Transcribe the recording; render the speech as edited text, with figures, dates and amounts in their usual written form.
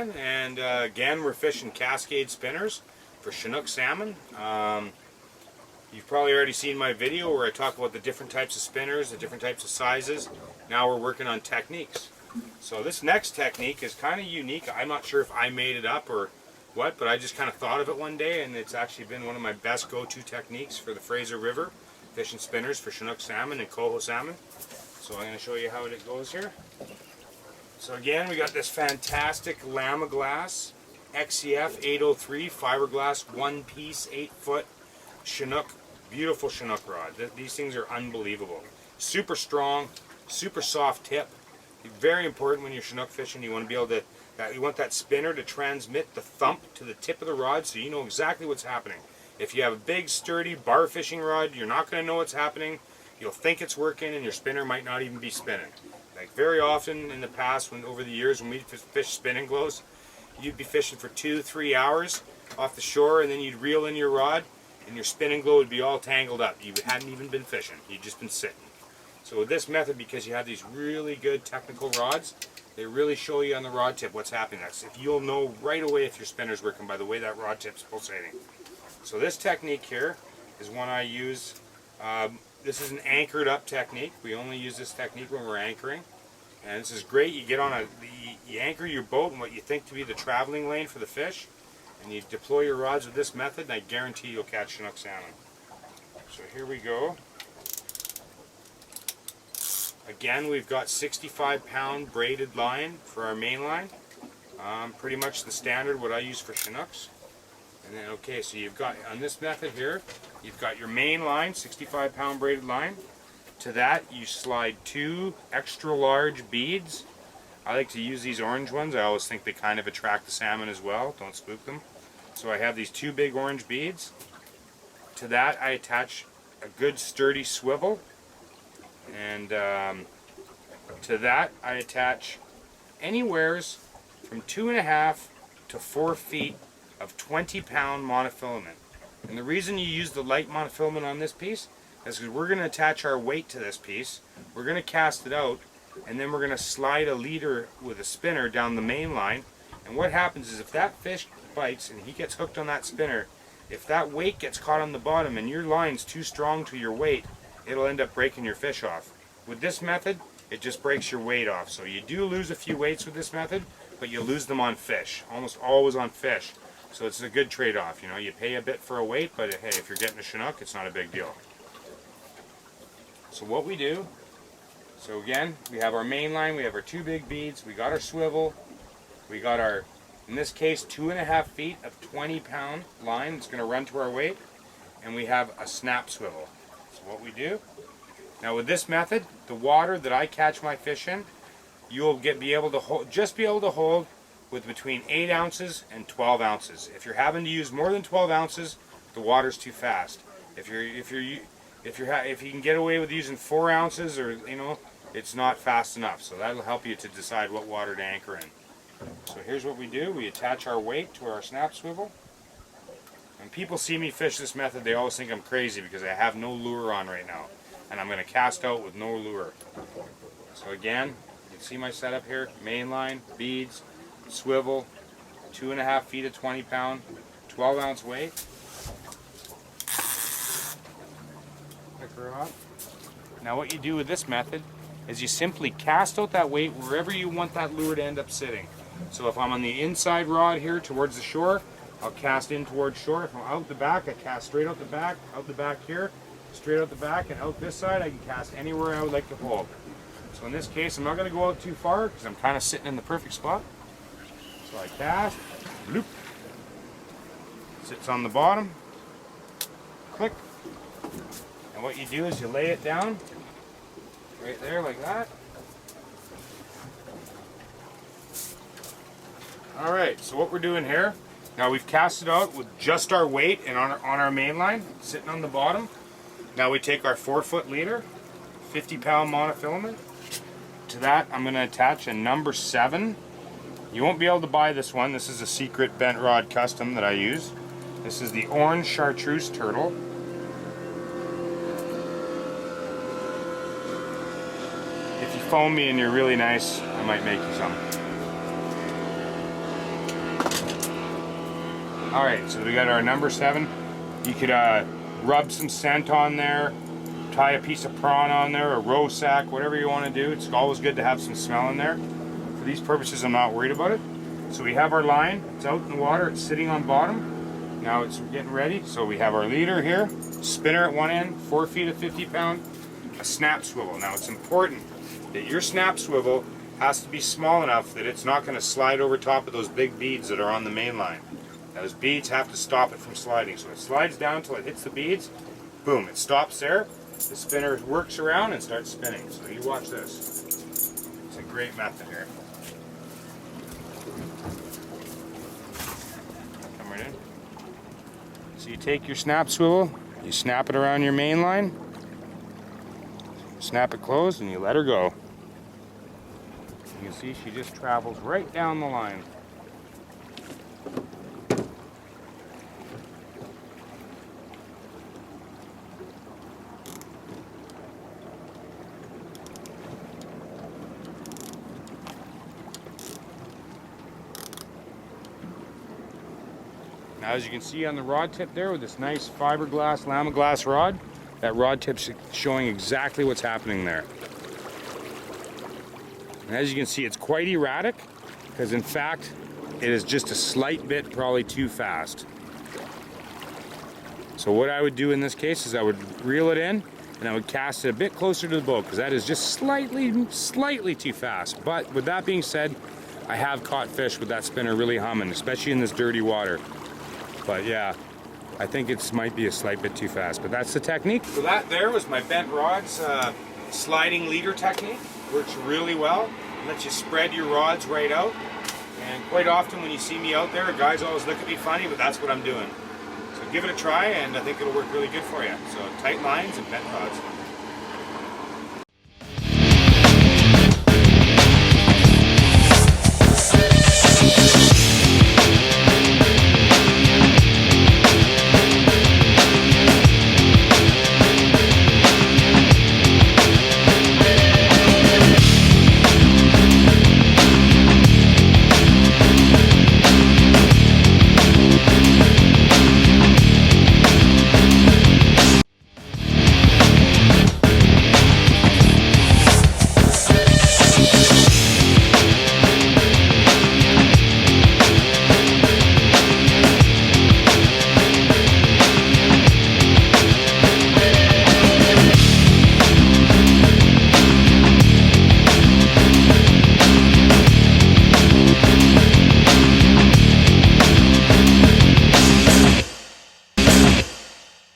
again, and again we're fishing Cascade spinners for Chinook salmon. You've probably already seen my video where I talk about the different types of spinners, the different types of sizes. Now we're working on techniques. So this next technique is kind of unique. I'm not sure if I made it up or what, but I just kind of thought of it one day, and it's actually been one of my best go-to techniques for the Fraser River, fishing spinners for Chinook salmon and coho salmon. So I'm going to show you how it goes here. So again, we got this fantastic Lama Glass XCF 803 fiberglass one-piece 8-foot Chinook, beautiful Chinook rod. These things are unbelievable. Super strong, super soft tip. Very important when you're Chinook fishing. You want to be able to, you want that spinner to transmit the thump to the tip of the rod so you know exactly what's happening. If you have a big, sturdy bar fishing rod, you're not going to know what's happening. You'll think it's working and your spinner might not even be spinning. Like very often in the past, over the years when we fish spinning glows, you'd be fishing for 2-3 hours off the shore, and then you'd reel in your rod and your spinning glow would be all tangled up. You hadn't even been fishing. You'd just been sitting. So with this method, because you have these really good technical rods, they really show you on the rod tip what's happening. That's if you'll know right away if your spinner's working by the way that rod tip's pulsating. So this technique here is one I use. This is an anchored up technique. We only use this technique when we're anchoring. And this is great. You get on you anchor your boat in what you think to be the traveling lane for the fish, and you deploy your rods with this method, and I guarantee you'll catch Chinook salmon. So here we go. Again, we've got 65-pound braided line for our main line. Pretty much the standard what I use for Chinooks. And then, okay, so you've got, on this method here, you've got your main line, 65-pound braided line. To that, you slide 2 extra large beads. I like to use these orange ones. I always think they kind of attract the salmon as well. Don't spook them. So I have these 2 big orange beads. To that, I attach a good sturdy swivel. And to that, I attach anywheres from 2.5 to 4 feet of 20-pound monofilament. And the reason you use the light monofilament on this piece is because we're going to attach our weight to this piece, we're going to cast it out, and then we're going to slide a leader with a spinner down the main line. And what happens is if that fish bites and he gets hooked on that spinner, if that weight gets caught on the bottom and your line's too strong to your weight, it'll end up breaking your fish off. With this method, it just breaks your weight off. So you do lose a few weights with this method, but you lose them on fish, almost always on fish. So it's a good trade-off. You know, you pay a bit for a weight, but hey, if you're getting a Chinook, it's not a big deal. So what we do, so again, we have our main line, we have our 2 big beads, we got our swivel, we got our, in this case, 2.5 feet of 20-pound line that's going to run to our weight, and we have a snap swivel. So what we do, now with this method, the water that I catch my fish in, you'll be able to hold with between 8 ounces and 12 ounces. If you're having to use more than 12 ounces, the water's too fast. If you can get away with using 4 ounces, or it's not fast enough. So that'll help you to decide what water to anchor in. So here's what we do: we attach our weight to our snap swivel. When people see me fish this method, they always think I'm crazy because I have no lure on right now, and I'm going to cast out with no lure. So again, you can see my setup here: main line, beads, swivel, 2.5 feet of 20-pound, 12-ounce weight. Pick her up. Now what you do with this method is you simply cast out that weight wherever you want that lure to end up sitting. So if I'm on the inside rod here towards the shore, I'll cast in towards shore. If I'm out the back, I cast straight out the back here, straight out the back, and out this side I can cast anywhere I would like to hold. So in this case, I'm not going to go out too far because I'm kind of sitting in the perfect spot. So I cast, bloop, sits on the bottom, click, and what you do is you lay it down right there like that. Alright, so what we're doing here, now we've cast it out with just our weight and on our main line, sitting on the bottom. Now we take our 4-foot leader, 50-pound monofilament. To that I'm going to attach a number 7. You won't be able to buy this one. This is a secret bent rod custom that I use. This is the orange chartreuse turtle. If you phone me and you're really nice, I might make you some. All right, so we got our number 7. You could rub some scent on there, tie a piece of prawn on there, a roe sack, whatever you want to do. It's always good to have some smell in there. For these purposes, I'm not worried about it. So we have our line, it's out in the water, it's sitting on bottom. Now it's getting ready. So we have our leader here, spinner at one end, 4 feet of 50-pound, a snap swivel. Now it's important that your snap swivel has to be small enough that it's not going to slide over top of those big beads that are on the main line. Now those beads have to stop it from sliding. So it slides down until it hits the beads, boom, it stops there. The spinner works around and starts spinning. So you watch this. It's a great method here. Come right in. So you take your snap swivel, you snap it around your main line, snap it closed, and you let her go. You can see she just travels right down the line. Now, as you can see on the rod tip there with this nice fiberglass, Lamaglass rod, that rod tip's showing exactly what's happening there. And as you can see, it's quite erratic because in fact, it is just a slight bit probably too fast. So what I would do in this case is I would reel it in and I would cast it a bit closer to the boat because that is just slightly too fast. But with that being said, I have caught fish with that spinner really humming, especially in this dirty water. But yeah, I think it might be a slight bit too fast, but that's the technique. So that there was my bent rods sliding leader technique. Works really well. Lets you spread your rods right out. And quite often when you see me out there, guys always look at me funny, but that's what I'm doing. So give it a try and I think it'll work really good for you. So tight lines and bent rods.